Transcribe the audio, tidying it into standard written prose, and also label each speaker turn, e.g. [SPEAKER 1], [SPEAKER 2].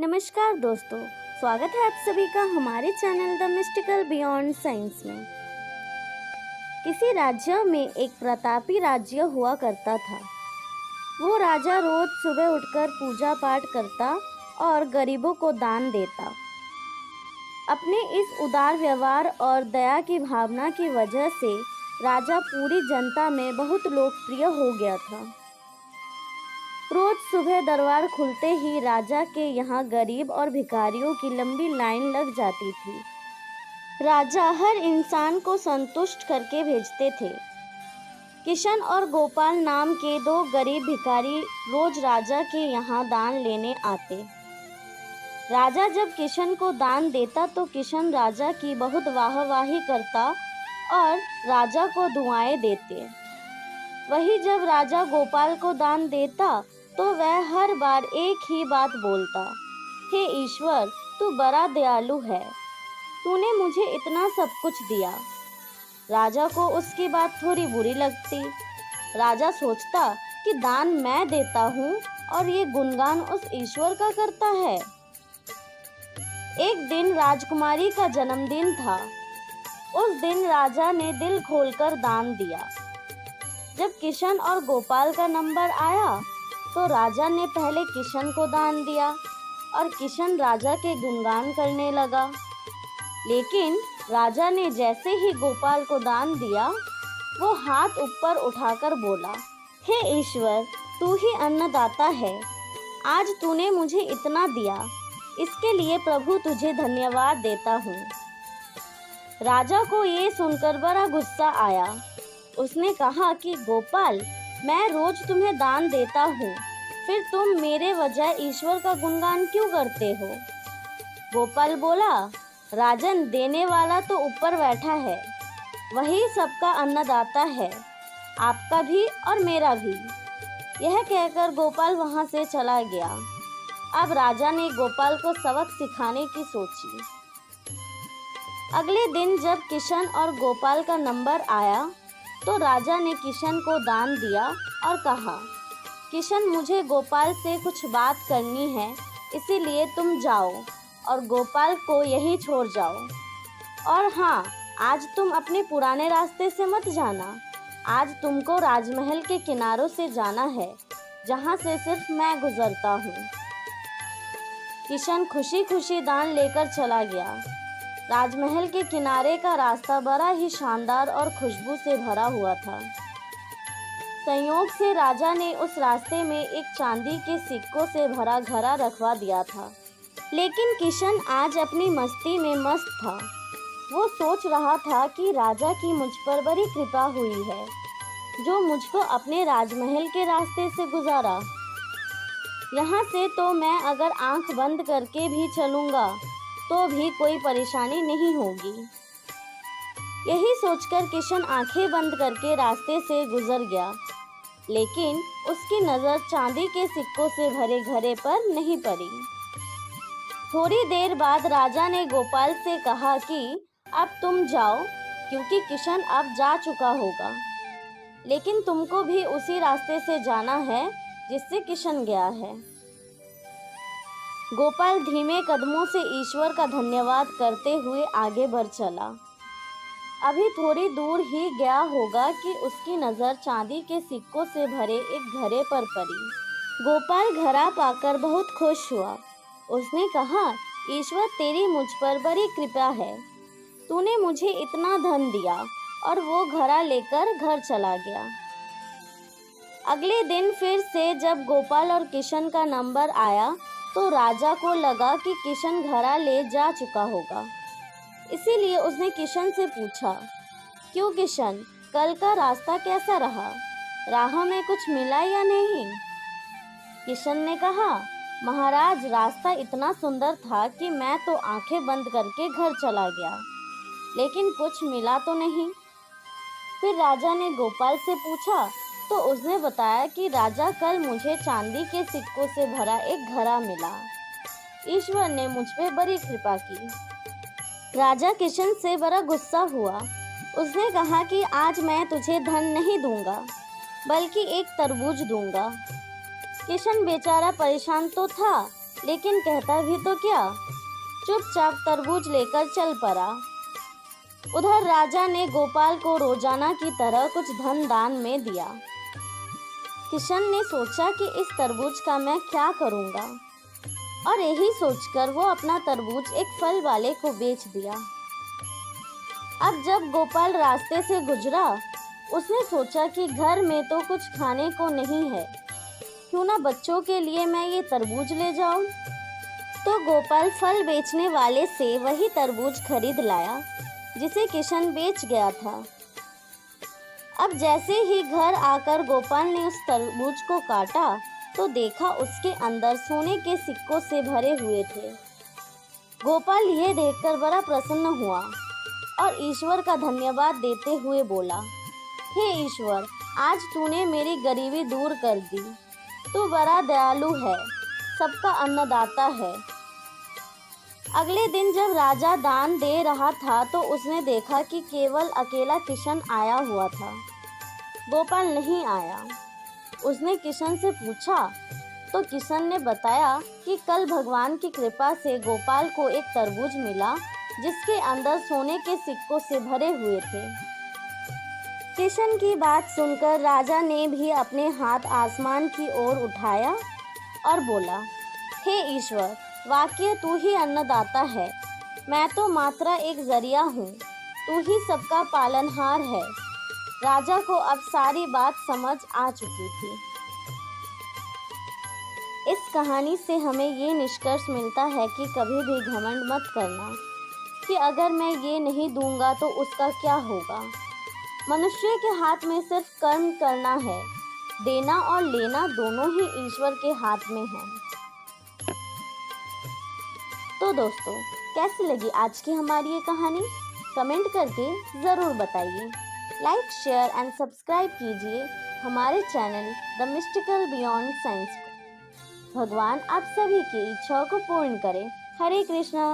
[SPEAKER 1] नमस्कार दोस्तों, स्वागत है आप सभी का हमारे channel the mystical beyond science में। किसी राज्य में एक प्रतापी राज्य हुआ करता था। वो राजा रोज सुबह उठकर पूजा पाठ करता और गरीबों को दान देता। अपने इस उदार व्यवहार और दया की भावना की वजह से राजा पूरी जनता में बहुत लोकप्रिय हो गया था। रोज सुबह दरबार खुलते ही राजा के यहाँ गरीब और भिखारियों की लंबी लाइन लग जाती थी। राजा हर इंसान को संतुष्ट करके भेजते थे। किशन और गोपाल नाम के दो गरीब भिखारी रोज राजा के यहाँ दान लेने आते। राजा जब किशन को दान देता तो किशन राजा की बहुत वाहवाही करता और राजा को दुआएं देते। वही जब राजा गोपाल को दान देता तो वह हर बार एक ही बात बोलता, हे ईश्वर, तू बड़ा दयालु है, तूने मुझे इतना सब कुछ दिया। राजा को उसकी बात थोड़ी बुरी लगती। राजा सोचता कि दान मैं देता हूँ और ये गुणगान उस ईश्वर का करता है। एक दिन राजकुमारी का जन्मदिन था। उस दिन राजा ने दिल खोलकर दान दिया। जब किशन और गोपाल का नंबर आया तो राजा ने पहले किशन को दान दिया और किशन राजा के गुणगान करने लगा। लेकिन राजा ने जैसे ही गोपाल को दान दिया, वो हाथ ऊपर उठाकर बोला, हे ईश्वर, तू ही अन्नदाता है। आज तूने मुझे इतना दिया, इसके लिए प्रभु तुझे धन्यवाद देता हूँ। राजा को ये सुनकर बड़ा गुस्सा आया। उसने कहा कि गोपाल, मैं रोज तुम्हें दान देता हूँ, फिर तुम मेरे बजाय ईश्वर का गुणगान क्यों करते हो? गोपाल बोला, राजन, देने वाला तो ऊपर बैठा है, वही सबका अन्नदाता है, आपका भी और मेरा भी। यह कहकर गोपाल वहाँ से चला गया। अब राजा ने गोपाल को सबक सिखाने की सोची। अगले दिन जब किशन और गोपाल का नंबर आया तो राजा ने किशन को दान दिया और कहा, किशन, मुझे गोपाल से कुछ बात करनी है, इसीलिए तुम जाओ और गोपाल को यहीं छोड़ जाओ। और हाँ, आज तुम अपने पुराने रास्ते से मत जाना। आज तुमको राजमहल के किनारों से जाना है, जहाँ से सिर्फ मैं गुजरता हूँ। किशन खुशी खुशी दान लेकर चला गया। राजमहल के किनारे का रास्ता बड़ा ही शानदार और खुशबू से भरा हुआ था। संयोग से राजा ने उस रास्ते में एक चांदी के सिक्कों से भरा घड़ा रखवा दिया था। लेकिन किशन आज अपनी मस्ती में मस्त था। वो सोच रहा था कि राजा की मुझ पर बड़ी कृपा हुई है, जो मुझको अपने राजमहल के रास्ते से गुजारा। यहाँ से तो मैं अगर आंख बंद करके भी चलूँगा तो भी कोई परेशानी नहीं होगी। यही सोचकर किशन आंखें बंद करके रास्ते से गुजर गया। लेकिन उसकी नज़र चांदी के सिक्कों से भरे घड़े पर नहीं पड़ी। थोड़ी देर बाद राजा ने गोपाल से कहा कि अब तुम जाओ, क्योंकि किशन अब जा चुका होगा। लेकिन तुमको भी उसी रास्ते से जाना है जिससे किशन गया है। गोपाल धीमे कदमों से ईश्वर का धन्यवाद करते हुए आगे बढ़ चला। अभी थोड़ी दूर ही गया होगा कि उसकी नज़र चांदी के सिक्कों से भरे एक घड़े पर पड़ी। गोपाल घड़ा पाकर बहुत खुश हुआ। उसने कहा, ईश्वर, तेरी मुझ पर बड़ी कृपा है, तूने मुझे इतना धन दिया। और वो घड़ा लेकर घर चला गया। अगले दिन फिर से जब गोपाल और किशन का नंबर आया तो राजा को लगा कि किशन घड़ा ले जा चुका होगा। इसीलिए उसने किशन से पूछा, क्यों किशन, कल का रास्ता कैसा रहा? राह में कुछ मिला या नहीं? किशन ने कहा, महाराज, रास्ता इतना सुंदर था कि मैं तो आंखें बंद करके घर चला गया, लेकिन कुछ मिला तो नहीं। फिर राजा ने गोपाल से पूछा तो उसने बताया कि राजा, कल मुझे चांदी के सिक्कों से भरा एक घड़ा मिला। ईश्वर ने मुझ पे बड़ी कृपा की। राजा किशन से बड़ा गुस्सा हुआ। उसने कहा कि आज मैं तुझे धन नहीं दूंगा, बल्कि एक तरबूज दूंगा। किशन बेचारा परेशान तो था, लेकिन कहता भी तो क्या, चुपचाप तरबूज लेकर चल पड़ा। उधर राजा ने गोपाल को रोजाना की तरह कुछ धन दान में दिया। किशन ने सोचा कि इस तरबूज का मैं क्या करूंगा, और यही सोचकर वो अपना तरबूज एक फल वाले को बेच दिया। अब जब गोपाल रास्ते से गुजरा, उसने सोचा कि घर में तो कुछ खाने को नहीं है, क्यों ना बच्चों के लिए मैं ये तरबूज ले जाऊं। तो गोपाल फल बेचने वाले से वही तरबूज खरीद लाया जिसे किशन बेच गया था। अब जैसे ही घर आकर गोपाल ने उस तरबूज को काटा तो देखा उसके अंदर सोने के सिक्कों से भरे हुए थे। गोपाल यह देखकर बड़ा प्रसन्न हुआ और ईश्वर का धन्यवाद देते हुए बोला, हे ईश्वर, आज तूने मेरी गरीबी दूर कर दी। तू बड़ा दयालु है, सबका अन्नदाता है। अगले दिन जब राजा दान दे रहा था तो उसने देखा कि केवल अकेला किशन आया हुआ था, गोपाल नहीं आया। उसने किशन से पूछा तो किशन ने बताया कि कल भगवान की कृपा से गोपाल को एक तरबूज मिला जिसके अंदर सोने के सिक्कों से भरे हुए थे। किशन की बात सुनकर राजा ने भी अपने हाथ आसमान की ओर उठाया और बोला, हे ईश्वर, वाकई तू ही अन्नदाता है, मैं तो मात्र एक जरिया हूँ, तू ही सबका पालनहार है। राजा को अब सारी बात समझ आ चुकी थी। इस कहानी से हमें ये निष्कर्ष मिलता है कि कभी भी घमंड मत करना कि अगर मैं ये नहीं दूंगा तो उसका क्या होगा। मनुष्य के हाथ में सिर्फ कर्म करना है, देना और लेना दोनों ही ईश्वर के हाथ में है। तो दोस्तों, कैसी लगी आज की हमारी ये कहानी? कमेंट करके ज़रूर बताइए। लाइक, शेयर एंड सब्सक्राइब कीजिए हमारे channel the mystical beyond science को। भगवान आप सभी की इच्छाओं को पूर्ण करें। हरे कृष्णा।